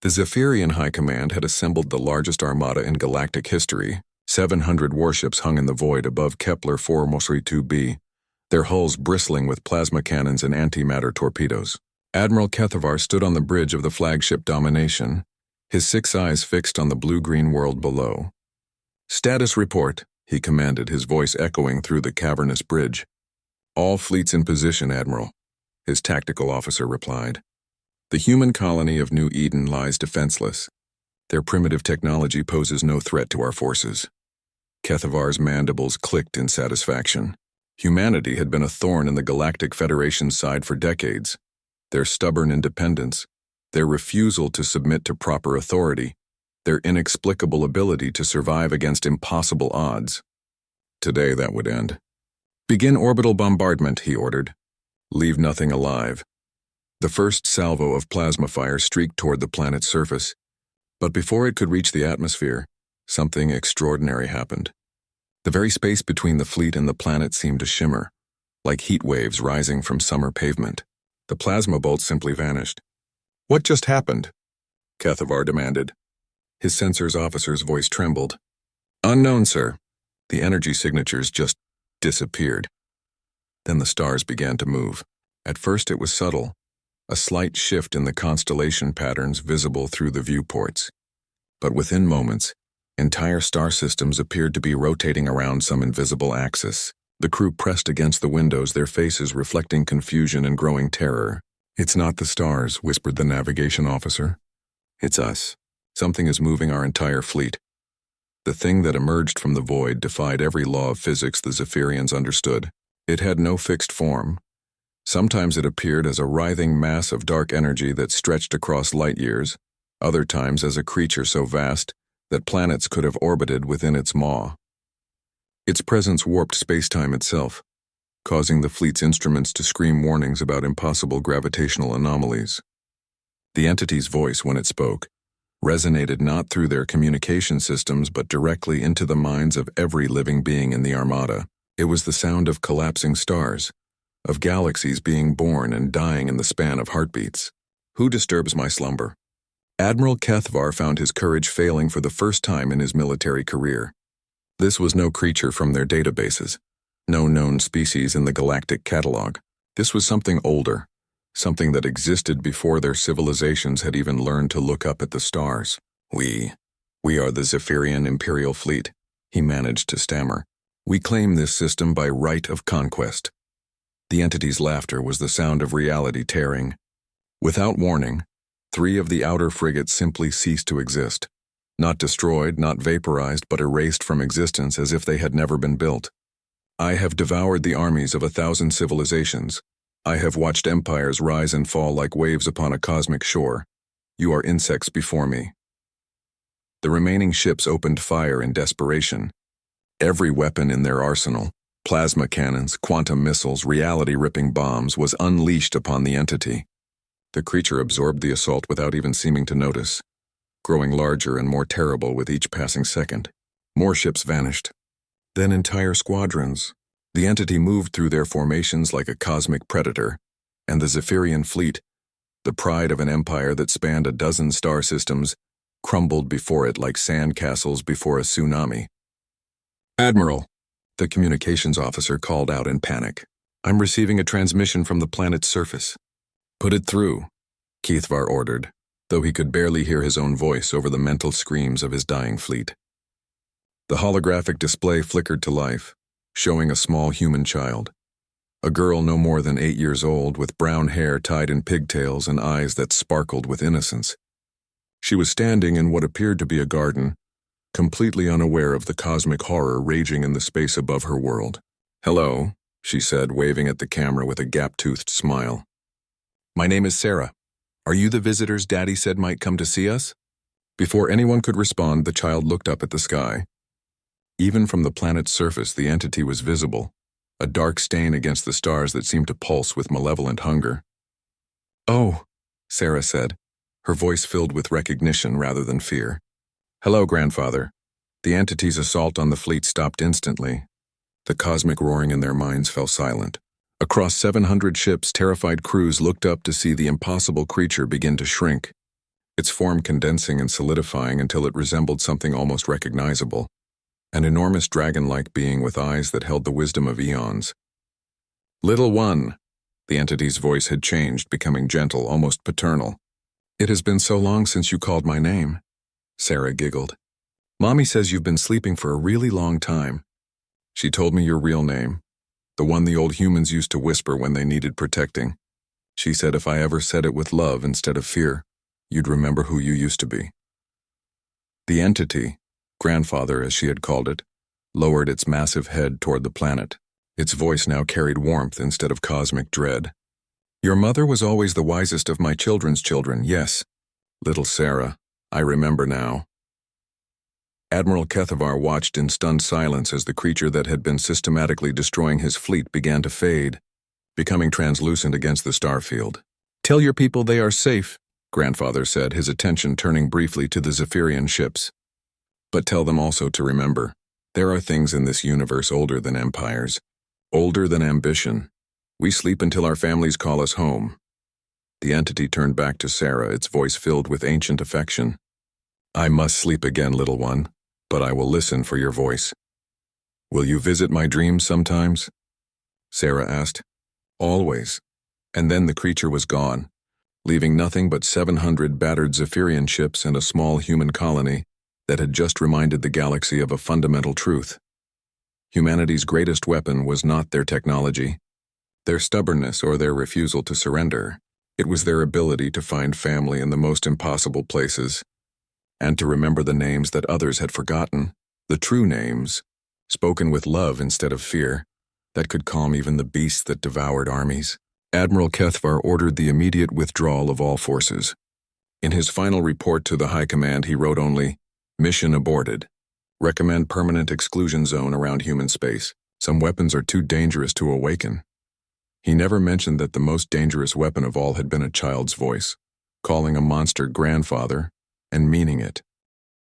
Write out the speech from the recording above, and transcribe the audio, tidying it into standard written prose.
The Zephyrian High Command had assembled the largest armada in galactic history. 700 warships hung in the void above Kepler 4-2b, their hulls bristling with plasma cannons and antimatter torpedoes. Admiral Kethavar stood on the bridge of the flagship Domination, his 6 eyes fixed on the blue-green world below. "Status report," he commanded, his voice echoing through the cavernous bridge. "All fleets in position, Admiral," his tactical officer replied. "The human colony of New Eden lies defenseless. Their primitive technology poses no threat to our forces." Kethavar's mandibles clicked in satisfaction. Humanity had been a thorn in the Galactic Federation's side for decades. Their stubborn independence, their refusal to submit to proper authority, their inexplicable ability to survive against impossible odds. Today that would end. "Begin orbital bombardment," he ordered. "Leave nothing alive." The first salvo of plasma fire streaked toward the planet's surface, but before it could reach the atmosphere, something extraordinary happened. The very space between the fleet and the planet seemed to shimmer, like heat waves rising from summer pavement. The plasma bolts simply vanished. "What just happened?" Kethavar demanded. His sensors officer's voice trembled. "Unknown, sir. The energy signatures just disappeared." Then the stars began to move. At first it was subtle, a slight shift in the constellation patterns visible through the viewports. But within moments, entire star systems appeared to be rotating around some invisible axis. The crew pressed against the windows, their faces reflecting confusion and growing terror. "It's not the stars," whispered the navigation officer. "It's us. Something is moving our entire fleet." The thing that emerged from the void defied every law of physics the Zephyrians understood. It had no fixed form. Sometimes it appeared as a writhing mass of dark energy that stretched across light years, other times as a creature so vast that planets could have orbited within its maw. Its presence warped space-time itself, causing the fleet's instruments to scream warnings about impossible gravitational anomalies. The entity's voice, when it spoke, resonated not through their communication systems but directly into the minds of every living being in the Armada. It was the sound of collapsing stars, of galaxies being born and dying in the span of heartbeats. "Who disturbs my slumber?" Admiral Kethavar found his courage failing for the first time in his military career. This was no creature from their databases, no known species in the galactic catalog. This was something older, something that existed before their civilizations had even learned to look up at the stars. We are the Zephyrian Imperial Fleet," he managed to stammer. "We claim this system by right of conquest." The entity's laughter was the sound of reality tearing. Without warning, 3 of the outer frigates simply ceased to exist. Not destroyed, not vaporized, but erased from existence as if they had never been built. "I have devoured the armies of 1,000 civilizations. I have watched empires rise and fall like waves upon a cosmic shore. You are insects before me." The remaining ships opened fire in desperation. Every weapon in their arsenal, plasma cannons, quantum missiles, reality-ripping bombs, was unleashed upon the entity. The creature absorbed the assault without even seeming to notice, growing larger and more terrible with each passing second. More ships vanished. Then entire squadrons. The entity moved through their formations like a cosmic predator, and the Zephyrian fleet, the pride of an empire that spanned a dozen star systems, crumbled before it like sandcastles before a tsunami. "Admiral," the communications officer called out in panic. "I'm receiving a transmission from the planet's surface." "Put it through," Kethavar ordered, though he could barely hear his own voice over the mental screams of his dying fleet. The holographic display flickered to life, showing a small human child. A girl no more than 8 years old, with brown hair tied in pigtails and eyes that sparkled with innocence. She was standing in what appeared to be a garden, completely unaware of the cosmic horror raging in the space above her world. "Hello," she said, waving at the camera with a gap-toothed smile. "My name is Sarah. Are you the visitors Daddy said might come to see us?" Before anyone could respond, the child looked up at the sky. Even from the planet's surface, the entity was visible, a dark stain against the stars that seemed to pulse with malevolent hunger. "Oh," Sarah said, her voice filled with recognition rather than fear. "Hello, grandfather." The entity's assault on the fleet stopped instantly. The cosmic roaring in their minds fell silent. Across 700 ships, terrified crews looked up to see the impossible creature begin to shrink. its form condensing and solidifying until it resembled something almost recognizable, an enormous dragon-like being with eyes that held the wisdom of eons. "Little one," the entity's voice had changed, becoming gentle, almost paternal. "It has been so long since you called my name," Sarah giggled. "Mommy says you've been sleeping for a really long time. She told me your real name, the one the old humans used to whisper when they needed protecting. She said if I ever said it with love instead of fear, you'd remember who you used to be." The entity, grandfather as she had called it, lowered its massive head toward the planet. Its voice now carried warmth instead of cosmic dread. "Your mother was always the wisest of my children's children, yes. Little Sarah, I remember now." Admiral Kethavar watched in stunned silence as the creature that had been systematically destroying his fleet began to fade, becoming translucent against the starfield. "Tell your people they are safe," grandfather said, his attention turning briefly to the Zephyrian ships. "But tell them also to remember, there are things in this universe older than empires, older than ambition. We sleep until our families call us home." The entity turned back to Sarah, its voice filled with ancient affection. "I must sleep again, little one, but I will listen for your voice. Will you visit my dreams sometimes?" Sarah asked. "Always." And then the creature was gone, leaving nothing but 700 battered Zephyrian ships and a small human colony that had just reminded the galaxy of a fundamental truth. Humanity's greatest weapon was not their technology, their stubbornness, or their refusal to surrender. It was their ability to find family in the most impossible places, and to remember the names that others had forgotten, the true names, spoken with love instead of fear, that could calm even the beasts that devoured armies. Admiral Kethavar ordered the immediate withdrawal of all forces. In his final report to the High Command, he wrote only, "Mission aborted. Recommend permanent exclusion zone around human space. Some weapons are too dangerous to awaken." He never mentioned that the most dangerous weapon of all had been a child's voice, calling a monster grandfather and meaning it.